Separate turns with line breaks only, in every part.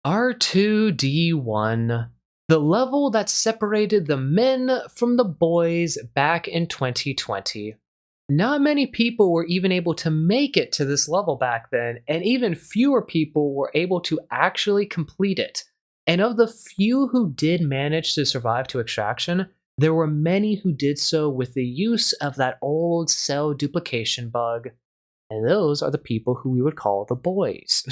R2D1, the level that separated the men from the boys back in 2020. Not many people were even able to make it to this level back then, and even fewer people were able to actually complete it. And of the few who did manage to survive to extraction, there were many who did so with the use of that old cell duplication bug. And those are the people who we would call the boys.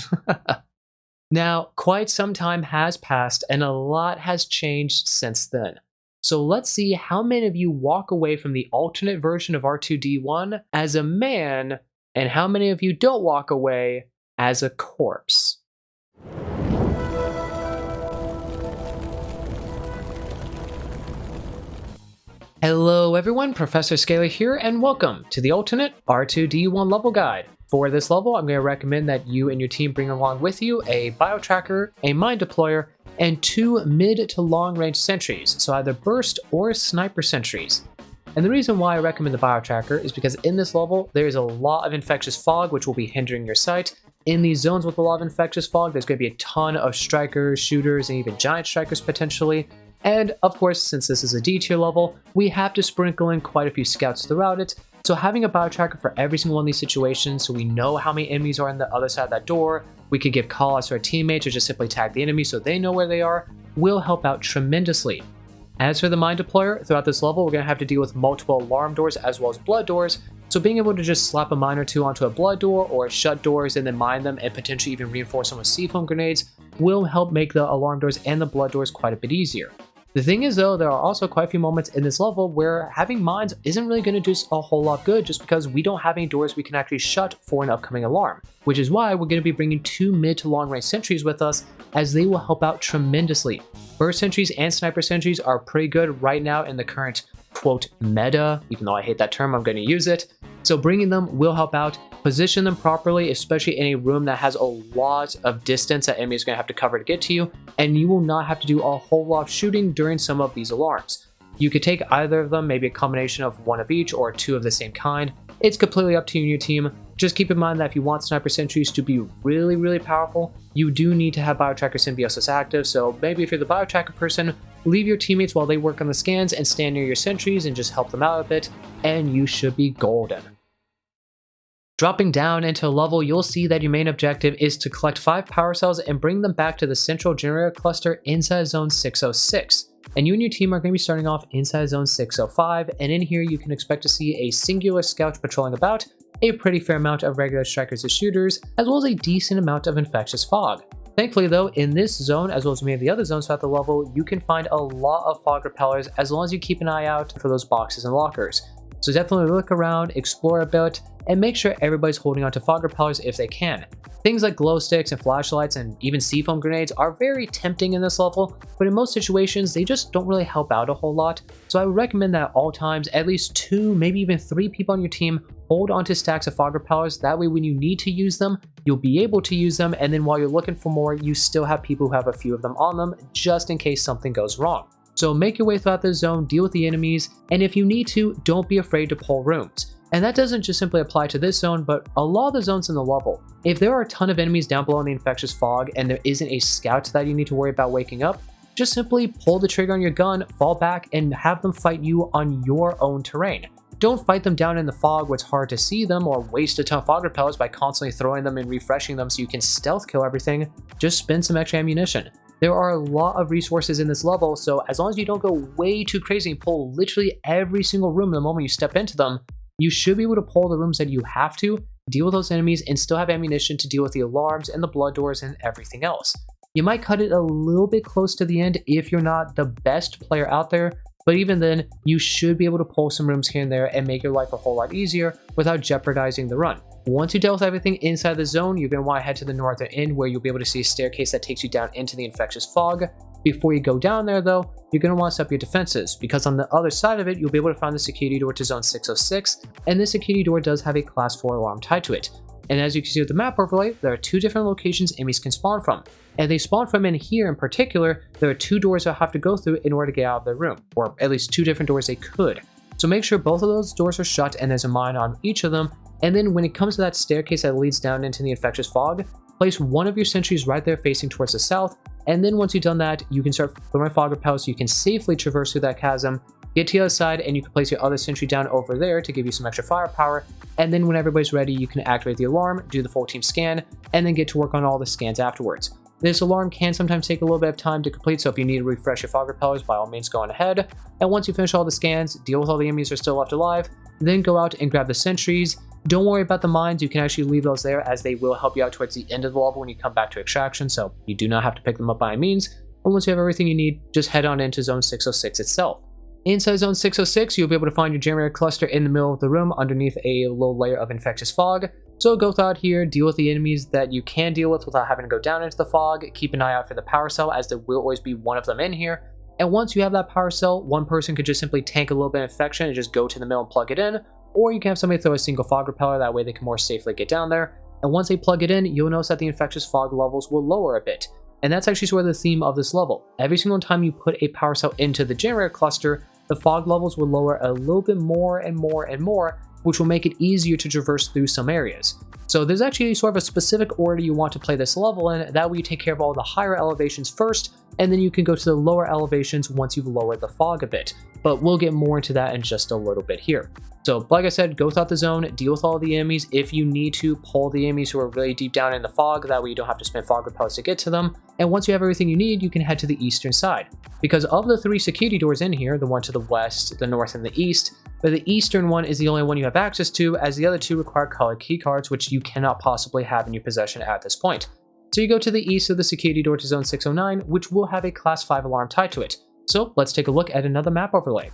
Now, quite some time has passed and a lot has changed since then. So let's see how many of you walk away from the alternate version of R2D1 as a man, and how many of you don't walk away as a corpse. Hello everyone, Professor Scaly here, and welcome to the alternate R2D1 level guide. For this level, I'm going to recommend that you and your team bring along with you a bio-tracker, a mine deployer, and 2 mid to long range sentries, so either burst or sniper sentries. And the reason why I recommend the bio-tracker is because in this level, there is a lot of infectious fog which will be hindering your sight. In these zones with a lot of infectious fog, there's going to be a ton of strikers, shooters, and even giant strikers potentially. And of course, since this is a D tier level, we have to sprinkle in quite a few scouts throughout it. So having a bio-tracker for every single one of these situations so we know how many enemies are on the other side of that door, we could give callouts to our teammates or just simply tag the enemy so they know where they are, will help out tremendously. As for the mine deployer, throughout this level we're going to have to deal with multiple alarm doors as well as blood doors, so being able to just slap a mine or two onto a blood door or shut doors and then mine them and potentially even reinforce them with C-foam grenades will help make the alarm doors and the blood doors quite a bit easier. The thing is though, there are also quite a few moments in this level where having mines isn't really going to do a whole lot good just because we don't have any doors we can actually shut for an upcoming alarm, which is why we're going to be bringing 2 mid to long range sentries with us as they will help out tremendously. Burst sentries and sniper sentries are pretty good right now in the current quote meta, even though I hate that term, I'm going to use it. So bringing them will help out. Position them properly, especially in a room that has a lot of distance that enemies are going to have to cover to get to you, and you will not have to do a whole lot of shooting during some of these alarms. You could take either of them, maybe a combination of 1 of each or 2 of the same kind. It's completely up to you and your team. Just keep in mind that if you want sniper sentries to be really powerful, you do need to have bio-tracker symbiosis active, so maybe if you're the bio-tracker person, leave your teammates while they work on the scans and stand near your sentries and just help them out a bit, and you should be golden. Dropping down into a level, you'll see that your main objective is to collect 5 power cells and bring them back to the central generator cluster inside zone 606. And you and your team are going to be starting off inside zone 605, and in here you can expect to see a singular scout patrolling about, a pretty fair amount of regular strikers and shooters, as well as a decent amount of infectious fog. Thankfully though, in this zone, as well as many of the other zones throughout the level, you can find a lot of fog repellers as long as you keep an eye out for those boxes and lockers. So definitely look around, explore a bit, and make sure everybody's holding onto fog repellers if they can. Things like glow sticks and flashlights and even C-foam grenades are very tempting in this level, but in most situations they just don't really help out a whole lot. So I would recommend that at all times, at least 2, maybe even 3 people on your team hold onto stacks of fog repellers. That way when you need to use them, you'll be able to use them, and then while you're looking for more, you still have people who have a few of them on them just in case something goes wrong. So make your way throughout the zone, deal with the enemies, and if you need to, don't be afraid to pull rooms. And that doesn't just simply apply to this zone, but a lot of the zones in the level. If there are a ton of enemies down below in the infectious fog and there isn't a scout that you need to worry about waking up, just simply pull the trigger on your gun, fall back, and have them fight you on your own terrain. Don't fight them down in the fog where it's hard to see them, or waste a ton of fog repellers by constantly throwing them and refreshing them so you can stealth kill everything. Just spend some extra ammunition. There are a lot of resources in this level, so as long as you don't go way too crazy and pull literally every single room the moment you step into them, you should be able to pull the rooms that you have to, deal with those enemies, and still have ammunition to deal with the alarms and the blood doors and everything else. You might cut it a little bit close to the end if you're not the best player out there, but even then, you should be able to pull some rooms here and there and make your life a whole lot easier without jeopardizing the run. Once you deal with everything inside the zone, you're going to want to head to the northern end where you'll be able to see a staircase that takes you down into the infectious fog. Before you go down there though, you're going to want to set up your defenses, because on the other side of it, you'll be able to find the security door to zone 606, and this security door does have a class 4 alarm tied to it. And as you can see with the map overlay, there are 2 different locations enemies can spawn from. And they spawn from in here in particular, there are 2 doors they'll have to go through in order to get out of their room, or at least 2 different doors they could. So make sure both of those doors are shut and there's a mine on each of them, and then when it comes to that staircase that leads down into the infectious fog, place one of your sentries right there facing towards the south, And then once you've done that, you can start throwing fog repels so you can safely traverse through that chasm, get to the other side, and you can place your other sentry down over there to give you some extra firepower. And then when everybody's ready, you can activate the alarm, do the full team scan, and then get to work on all the scans afterwards. This alarm can sometimes take a little bit of time to complete, so if you need to refresh your fog repellers, by all means go on ahead. And once you finish all the scans, deal with all the enemies that are still left alive, then go out and grab the sentries. Don't worry about the mines, you can actually leave those there as they will help you out towards the end of the level when you come back to extraction, so you do not have to pick them up by any means. And once you have everything you need, just head on into Zone 606 itself. Inside Zone 606, you'll be able to find your generator cluster in the middle of the room underneath a low layer of infectious fog. So go out here, deal with the enemies that you can deal with without having to go down into the fog. Keep an eye out for the power cell, as there will always be one of them in here. And once you have that power cell, one person could just simply tank a little bit of infection and just go to the middle and plug it in. Or you can have somebody throw a single fog repeller, that way they can more safely get down there. And once they plug it in, you'll notice that the infectious fog levels will lower a bit. And that's actually sort of the theme of this level. Every single time you put a power cell into the generator cluster, the fog levels will lower a little bit more and more and more, which will make it easier to traverse through some areas. So there's actually sort of a specific order you want to play this level in. That way you take care of all the higher elevations first, and then you can go to the lower elevations once you've lowered the fog a bit. But we'll get more into that in just a little bit here. So like I said, go throughout the zone, deal with all the enemies. If you need to, pull the enemies who are really deep down in the fog, that way you don't have to spend fog repellers to get to them. And once you have everything you need, you can head to the eastern side. Because of the 3 security doors in here, the one to the west, the north, and the east, but the eastern one is the only one you have access to, as the other 2 require colored keycards, which you cannot possibly have in your possession at this point. So you go to the east of the security door to Zone 609, which will have a Class 5 alarm tied to it. So let's take a look at another map overlay.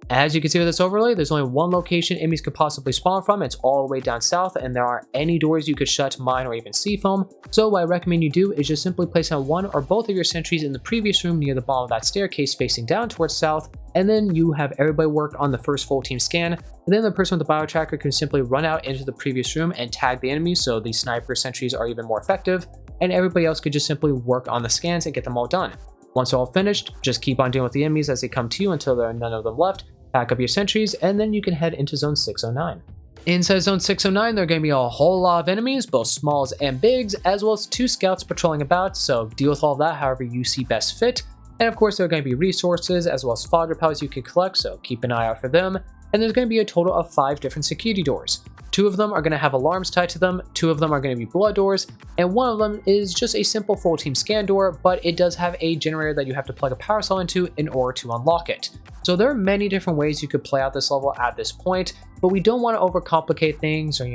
As you can see with this overlay, there's only one location enemies could possibly spawn from. It's all the way down south, and there aren't any doors you could shut, mine, or even seafoam. So what I recommend you do is just simply place on one or both of your sentries in the previous room near the bottom of that staircase facing down towards south, and then you have everybody work on the first full team scan, and then the person with the bio tracker can simply run out into the previous room and tag the enemies, so the sniper sentries are even more effective, and everybody else could just simply work on the scans and get them all done. Once they're all finished, just keep on dealing with the enemies as they come to you until there are none of them left. Pack up your sentries, and then you can head into Zone 609. Inside Zone 609, there are going to be a whole lot of enemies, both smalls and bigs, as well as 2 scouts patrolling about, so deal with all that however you see best fit. And of course, there are going to be resources, as well as fog repellers you can collect, so keep an eye out for them. And there's going to be a total of 5 different security doors. 2 of them are going to have alarms tied to them, 2 of them are going to be blood doors, and 1 of them is just a simple full team scan door, but it does have a generator that you have to plug a power cell into in order to unlock it. So there are many different ways you could play out this level at this point, but we don't want to overcomplicate things or,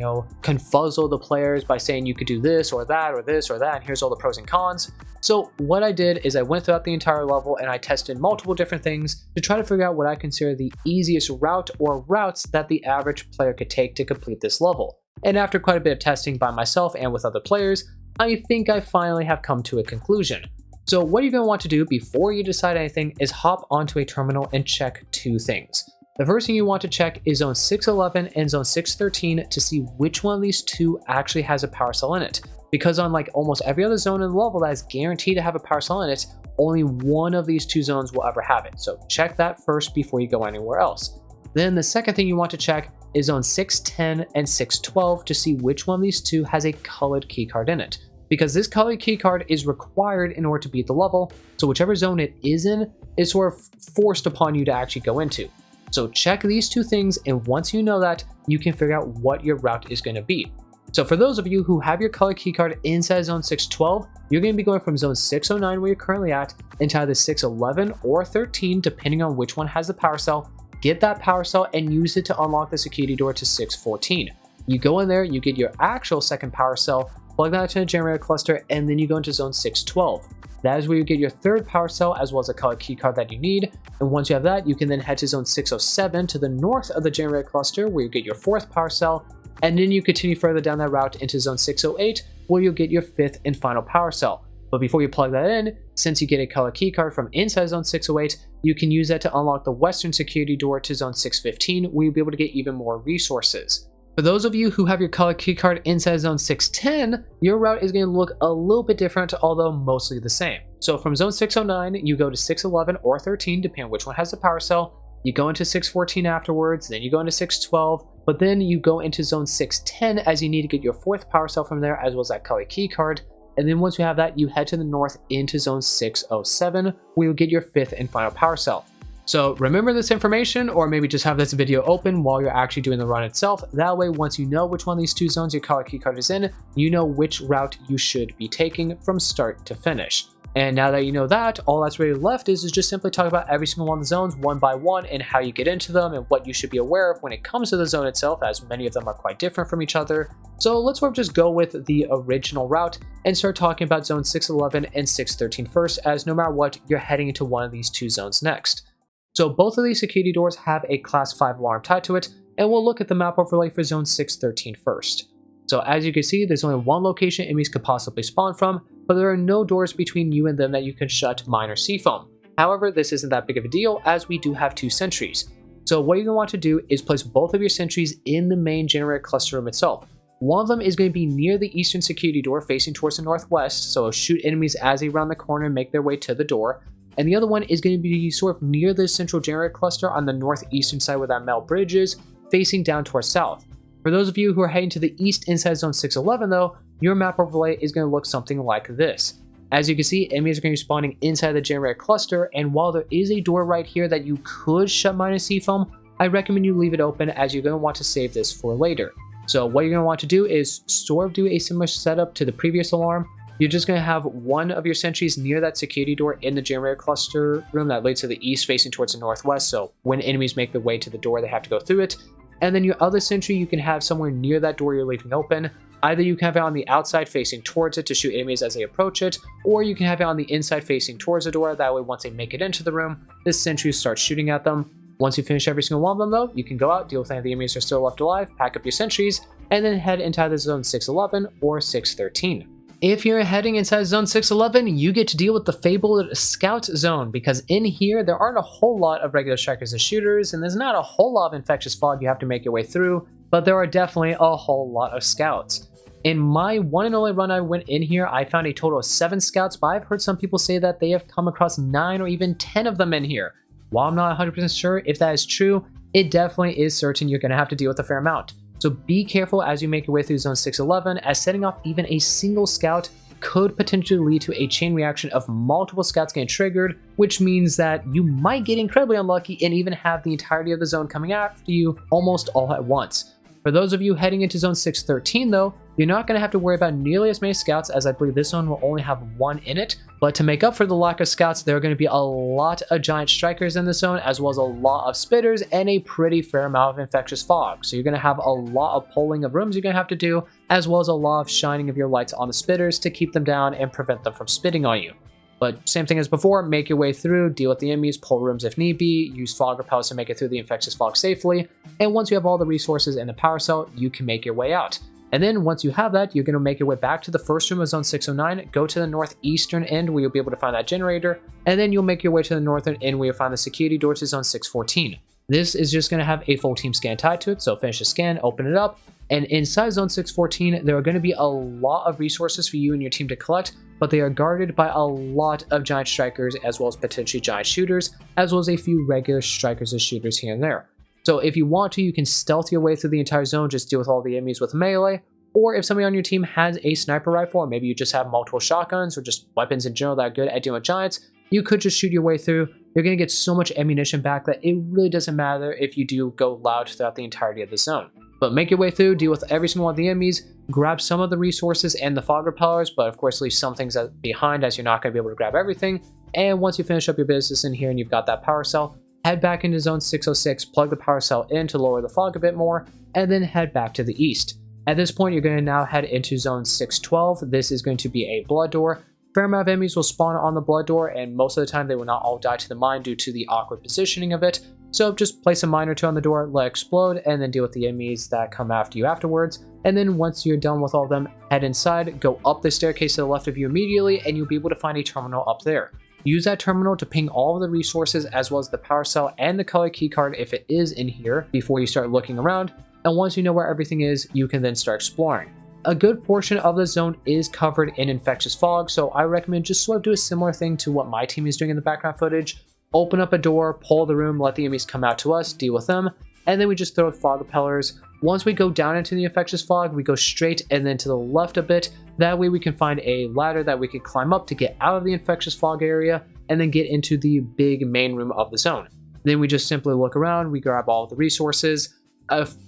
confuzzle the players by saying you could do this or that or this or that, and here's all the pros and cons. So what I did is I went throughout the entire level and I tested multiple different things to try to figure out what I consider the easiest route or routes that the average player could take to complete this level. And after quite a bit of testing by myself and with other players, I think I finally have come to a conclusion. So what you're going to want to do before you decide anything is hop onto a terminal and check 2 things. The first thing you want to check is Zone 611 and Zone 613 to see which one of these 2 actually has a power cell in it. Because unlike almost every other zone in the level that is guaranteed to have a power cell in it, only one of these 2 zones will ever have it. So check that first before you go anywhere else. Then the second thing you want to check is Zone 610 and 612 to see which one of these 2 has a colored keycard in it. Because this colored keycard is required in order to beat the level, so whichever zone it is in is sort of forced upon you to actually go into. So check these 2 things, and once you know that, you can figure out what your route is going to be. So for those of you who have your colored keycard inside Zone 612, you're going to be going from Zone 609 where you're currently at into either 611 or 13 depending on which one has the power cell. Get that power cell and use it to unlock the security door to 614. You go in there, you get your actual second power cell, plug that into a generator cluster, and then you go into Zone 612. That is where you get your third power cell as well as a colored keycard that you need. And once you have that, you can then head to Zone 607 to the north of the generator cluster where you get your 4th power cell. And then you continue further down that route into Zone 608 where you'll get your 5th and final power cell. But before you plug that in, since you get a colored keycard from inside Zone 608, you can use that to unlock the western security door to Zone 615 where you'll be able to get even more resources. For those of you who have your colored keycard inside Zone 610, your route is going to look a little bit different, although mostly the same. So from Zone 609, you go to 611 or 13, depending on which one has the power cell. You go into 614 afterwards, then you go into 612, but then you go into Zone 610 as you need to get your 4th power cell from there, as well as that colored keycard. and then once you have that, you head to the north into zone 607, where you'll get your 5th and final power cell. So remember this information, or maybe just have this video open while you're actually doing the run itself. That way, once you know which one of these 2 zones your color keycard is in, you know which route you should be taking from start to finish. And now that you know that, all that's really left is just simply talk about every single one of the zones one by one and how you get into them and what you should be aware of when it comes to the zone itself, as many of them are quite different from each other. So let's sort of just go with the original route and start talking about zone 611 and 613 first, as no matter what, you're heading into one of these 2 zones next. So both of these security doors have a class 5 alarm tied to it, and we'll look at the map overlay for zone 613 first. So as you can see, there's only one location enemies could possibly spawn from, but there are no doors between you and them that you can shut, mine, or seafoam. However, this isn't that big of a deal, as we do have 2 sentries. So what you're going to want to do is place both of your sentries in the main generator cluster room itself. One of them is going to be near the eastern security door facing towards the northwest, so shoot enemies as they round the corner and make their way to the door. And the other one is going to be sort of near the central generator cluster on the northeastern side where that metal bridge is, facing down towards south. For those of you who are heading to the east inside zone 611 though, your map overlay is going to look something like this. As you can see, enemies are going to be spawning inside the generator cluster, and while there is a door right here that you could shut mine and seafoam, I recommend you leave it open, as you're going to want to save this for later. So what you're going to want to do is sort of do a similar setup to the previous alarm. You're just going to have one of your sentries near that security door in the generator cluster room that leads to the east facing towards the northwest, so when enemies make their way to the door they have to go through it. And then your other sentry you can have somewhere near that door you're leaving open. Either you can have it on the outside facing towards it to shoot enemies as they approach it, or you can have it on the inside facing towards the door. That way once they make it into the room, this sentry starts shooting at them. Once you finish every single one of them though, you can go out, deal with any of the enemies that are still left alive, pack up your sentries, and then head into either zone 611 or 613. If you're heading inside zone 611, you get to deal with the fabled scout zone, because in here there aren't a whole lot of regular strikers and shooters, and there's not a whole lot of infectious fog you have to make your way through, but there are definitely a whole lot of scouts. In my one and only run I went in here, I found a total of 7 scouts, but I've heard some people say that they have come across 9 or even 10 of them in here. While I'm not 100% sure if that is true, it definitely is certain you're going to have to deal with a fair amount. So be careful as you make your way through zone 611, as setting off even a single scout could potentially lead to a chain reaction of multiple scouts getting triggered, which means that you might get incredibly unlucky and even have the entirety of the zone coming after you almost all at once. For those of you heading into zone 613 though, you're not going to have to worry about nearly as many scouts, as I believe this zone will only have 1 in it. But to make up for the lack of scouts, there are going to be a lot of giant strikers in this zone, as well as a lot of spitters and a pretty fair amount of infectious fog. So you're going to have a lot of polling of rooms you're going to have to do, as well as a lot of shining of your lights on the spitters to keep them down and prevent them from spitting on you. But same thing as before, make your way through, deal with the enemies, pull rooms if need be, use fog repels to make it through the infectious fog safely, and once you have all the resources in the power cell, you can make your way out. And then once you have that, you're going to make your way back to the first room of zone 609, go to the northeastern end where you'll be able to find that generator, and then you'll make your way to the northern end where you'll find the security door to zone 614. This is just going to have a full team scan tied to it, so finish the scan, open it up, and inside zone 614, there are going to be a lot of resources for you and your team to collect, but they are guarded by a lot of giant strikers as well as potentially giant shooters, as well as a few regular strikers and shooters here and there. So if you want to, you can stealth your way through the entire zone, just deal with all the enemies with melee, or if somebody on your team has a sniper rifle, or maybe you just have multiple shotguns or just weapons in general that are good at dealing with giants, you could just shoot your way through. You're going to get so much ammunition back that it really doesn't matter if you do go loud throughout the entirety of the zone. But make your way through, deal with every single one of the enemies, grab some of the resources and the fog repellers, but of course leave some things behind, as you're not going to be able to grab everything. And once you finish up your business in here and you've got that power cell, head back into zone 606, plug the power cell in to lower the fog a bit more, and then head back to the east. At this point, you're going to now head into zone 612. This is going to be a blood door. Fair amount of enemies will spawn on the blood door, and most of the time they will not all die to the mine due to the awkward positioning of it. So just place a mine or 2 on the door, let it explode, and then deal with the enemies that come after you afterwards. And then once you're done with all of them, head inside, go up the staircase to the left of you immediately, and you'll be able to find a terminal up there. Use that terminal to ping all of the resources as well as the power cell and the color keycard if it is in here before you start looking around. And once you know where everything is, you can then start exploring. A good portion of the zone is covered in infectious fog, so I recommend just sort of do a similar thing to what my team is doing in the background footage. Open up a door, pull the room, let the enemies come out to us, deal with them, and then we just throw fog repellers Once we go down into the infectious fog, we go straight and then to the left a bit. That way we can find a ladder that we can climb up to get out of the infectious fog area and then get into the big main room of the zone. Then we just simply look around, we grab all of the resources.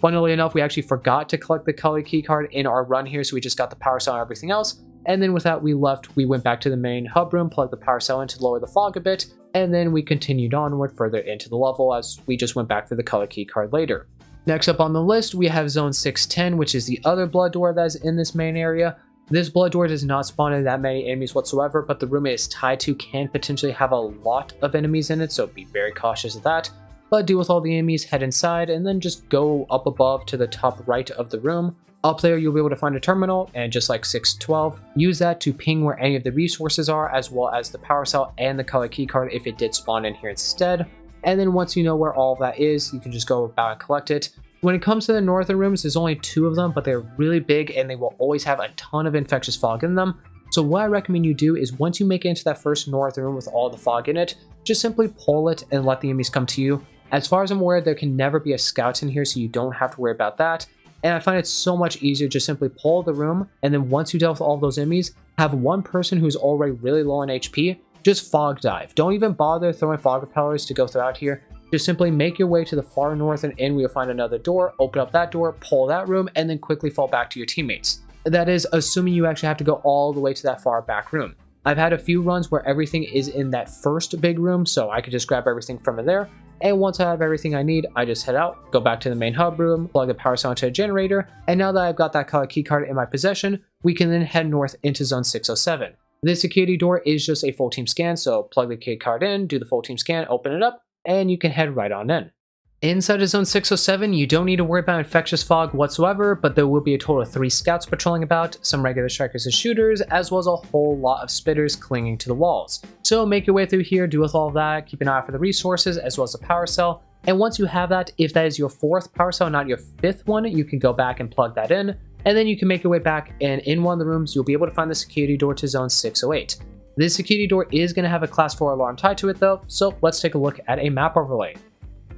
Funnily enough, we actually forgot to collect the color key card in our run here, so we just got the power cell and everything else. And then with that, we went back to the main hub room, plugged the power cell in to lower the fog a bit, and then we continued onward further into the level as we just went back for the color key card later. Next up on the list, we have zone 610, which is the other blood door that is in this main area. This blood door does not spawn in that many enemies whatsoever, but the room it is tied to can potentially have a lot of enemies in it, so be very cautious of that. But deal with all the enemies, head inside, and then just go up above to the top right of the room. Up there, you'll be able to find a terminal, and just like 612, use that to ping where any of the resources are, as well as the power cell and the color key card if it did spawn in here instead. And then once you know where all of that is, you can just go about and collect it. When it comes to the northern rooms, there's only 2 of them, but they're really big and they will always have a ton of infectious fog in them. So what I recommend you do is once you make it into that first northern room with all the fog in it, just simply pull it and let the enemies come to you. As far as I'm aware, there can never be a scout in here, so you don't have to worry about that. And I find it so much easier just simply pull the room, and then once you deal with all of those enemies, have one person who's already really low on HP, just fog dive. Don't even bother throwing fog repellers to go throughout here. Just simply make your way to the far northern end where you'll find another door, open up that door, pull that room, and then quickly fall back to your teammates. That is, assuming you actually have to go all the way to that far back room. I've had a few runs where everything is in that first big room, so I could just grab everything from there. And once I have everything I need, I just head out, go back to the main hub room, plug the power cell into a generator, and now that I've got that color key card in my possession, we can then head north into zone 607. This security door is just a full team scan, so plug the key card in, do the full team scan, open it up, and you can head right on in. Inside of zone 607, you don't need to worry about infectious fog whatsoever, but there will be a total of 3 scouts patrolling about, some regular strikers and shooters, as well as a whole lot of spitters clinging to the walls. So make your way through here, deal with all of that, keep an eye out for the resources as well as the power cell, and once you have that, if that is your 4th power cell, not your 5th one, you can go back and plug that in, and then you can make your way back, and in one of the rooms, you'll be able to find the security door to zone 608. This security door is going to have a class 4 alarm tied to it though, so let's take a look at a map overlay.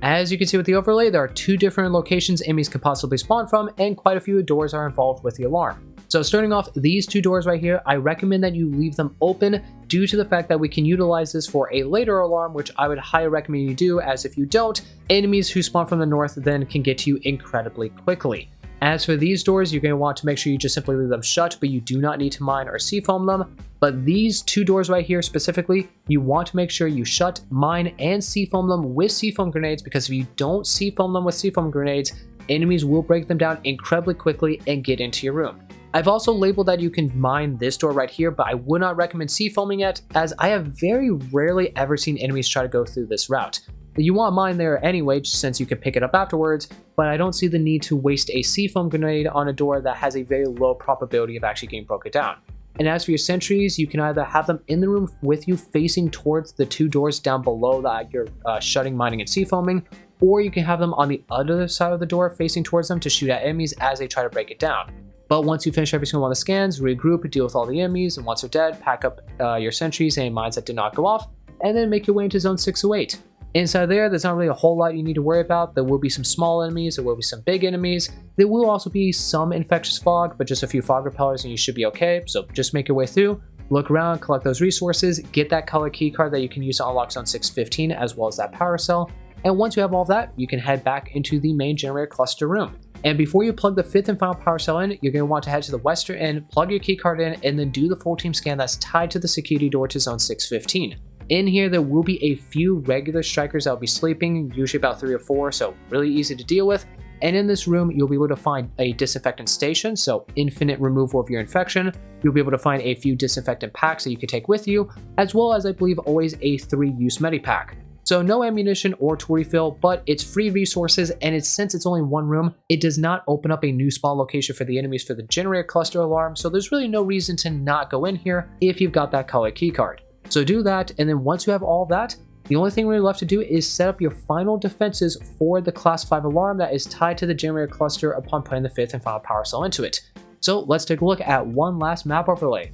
As you can see with the overlay, there are 2 different locations enemies can possibly spawn from, and quite a few doors are involved with the alarm. So starting off, these 2 doors right here, I recommend that you leave them open due to the fact that we can utilize this for a later alarm, which I would highly recommend you do, as if you don't, enemies who spawn from the north then can get to you incredibly quickly. As for these doors, you're going to want to make sure you just simply leave them shut, but you do not need to mine or C-foam them. But these 2 doors right here specifically, you want to make sure you shut, mine, and C-foam them with C-foam grenades, because if you don't C-foam them with C-foam grenades, enemies will break them down incredibly quickly and get into your room. I've also labeled that you can mine this door right here, but I would not recommend C-foaming it, as I have very rarely ever seen enemies try to go through this route. You want mine there anyway, since you can pick it up afterwards, but I don't see the need to waste a C-foam grenade on a door that has a very low probability of actually getting broken down. And as for your sentries, you can either have them in the room with you facing towards the 2 doors down below that you're shutting, mining, and C-foaming, or you can have them on the other side of the door facing towards them to shoot at enemies as they try to break it down. But once you finish every single one of the scans, regroup, deal with all the enemies, and once they're dead, pack up your sentries and mines that did not go off, and then make your way into zone 608. Inside there's not really a whole lot you need to worry about. There will be some small enemies, there will be some big enemies. There will also be some infectious fog, but just a few fog repellers and you should be okay. So just make your way through, look around, collect those resources, get that color key card that you can use to unlock zone 615 as well as that power cell. And once you have all that, you can head back into the main generator cluster room. And before you plug the 5th and final power cell in, you're going to want to head to the western end, plug your key card in, and then do the full team scan that's tied to the security door to zone 615. In here, there will be a few regular strikers that will be sleeping, usually about 3 or 4, so really easy to deal with. And in this room, you'll be able to find a disinfectant station, so infinite removal of your infection. You'll be able to find a few disinfectant packs that you can take with you, as well as, I believe, always a 3-use medipack. So no ammunition or tool refill, but it's free resources, and since it's only 1 room, it does not open up a new spawn location for the enemies for the generator cluster alarm, so there's really no reason to not go in here if you've got that color key card. So do that, and then once you have all that, the only thing really left to do is set up your final defenses for the class 5 alarm that is tied to the generator cluster upon putting the 5th and final power cell into it. So let's take a look at one last map overlay.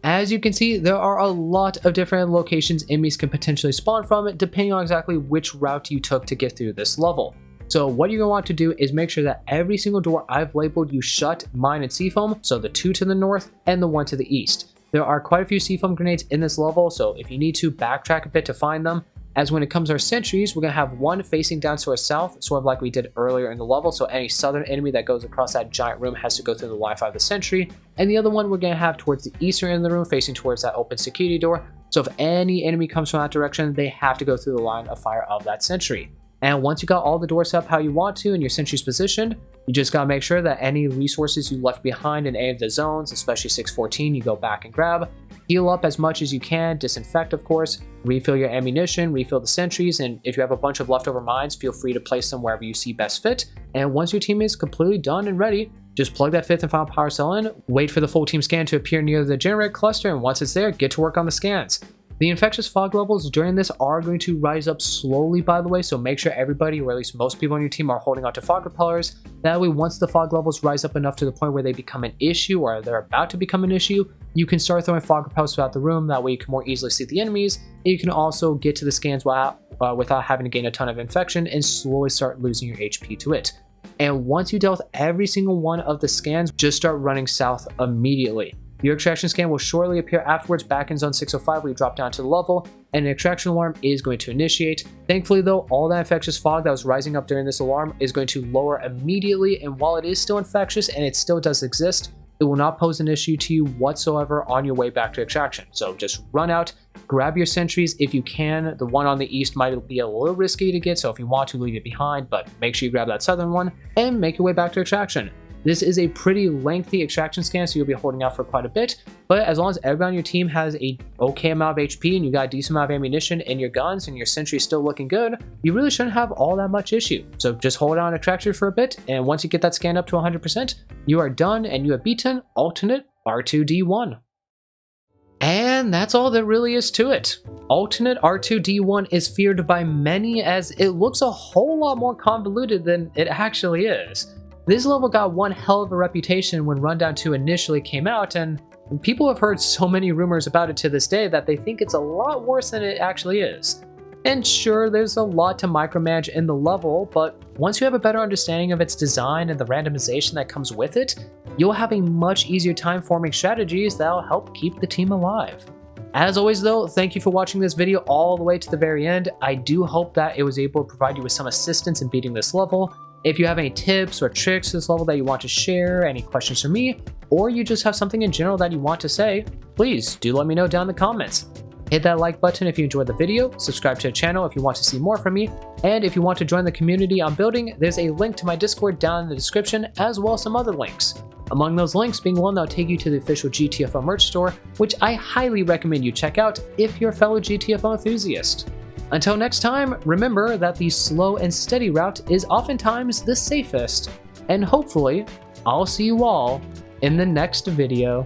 As you can see, there are a lot of different locations enemies can potentially spawn from, depending on exactly which route you took to get through this level. So what you're going to want to do is make sure that every single door I've labeled you shut, mine, and seafoam, so the 2 to the north and the 1 to the east. There are quite a few seafoam grenades in this level, so if you need to backtrack a bit to find them, as when it comes to our sentries, we're going to have one facing down to our south, sort of like we did earlier in the level, so any southern enemy that goes across that giant room has to go through the Wi-Fi of the sentry, and the other one we're going to have towards the eastern end of the room, facing towards that open security door, so if any enemy comes from that direction, they have to go through the line of fire of that sentry. And once you got all the doors up how you want to and your sentries positioned, you just gotta make sure that any resources you left behind in any of the zones, especially 614, you go back and grab. Heal up as much as you can, disinfect of course, refill your ammunition, refill the sentries, and if you have a bunch of leftover mines, feel free to place them wherever you see best fit. And once your team is completely done and ready, just plug that 5th and final power cell in, wait for the full team scan to appear near the generator cluster, and once it's there, get to work on the scans. The infectious fog levels during this are going to rise up slowly, by the way, so make sure everybody, or at least most people on your team, are holding onto fog repellers. That way, once the fog levels rise up enough to the point where they become an issue, or they're about to become an issue, you can start throwing fog repellers throughout the room. That way you can more easily see the enemies, and you can also get to the scans without having to gain a ton of infection and slowly start losing your HP to it. And once you deal with every single one of the scans, just start running south immediately. Your extraction scan will shortly appear afterwards back in zone 605 where you drop down to the level, and an extraction alarm is going to initiate. Thankfully though, all that infectious fog that was rising up during this alarm is going to lower immediately, and while it is still infectious and it still does exist, it will not pose an issue to you whatsoever on your way back to extraction. So just run out, grab your sentries if you can. The one on the east might be a little risky to get, so if you want to, leave it behind, but make sure you grab that southern one and make your way back to extraction. This is a pretty lengthy extraction scan, so you'll be holding out for quite a bit, but as long as everyone on your team has a okay amount of HP and you got a decent amount of ammunition in your guns and your sentry is still looking good, you really shouldn't have all that much issue. So just hold on extraction for a bit, and once you get that scan up to 100%, you are done and you have beaten alternate R2D1. And that's all there really is to it. Alternate R2D1 is feared by many as it looks a whole lot more convoluted than it actually is. This level got one hell of a reputation when Rundown 2 initially came out, and people have heard so many rumors about it to this day that they think it's a lot worse than it actually is. And sure, there's a lot to micromanage in the level, but once you have a better understanding of its design and the randomization that comes with it, you'll have a much easier time forming strategies that'll help keep the team alive. As always though, thank you for watching this video all the way to the very end. I do hope that it was able to provide you with some assistance in beating this level. If you have any tips or tricks to this level that you want to share, any questions for me, or you just have something in general that you want to say, please do let me know down in the comments. Hit that like button if you enjoyed the video, subscribe to the channel if you want to see more from me, and if you want to join the community I'm building, there's a link to my Discord down in the description, as well as some other links. Among those links being one that'll take you to the official GTFO merch store, which I highly recommend you check out if you're a fellow GTFO enthusiast. Until next time, remember that the slow and steady route is oftentimes the safest, and hopefully, I'll see you all in the next video.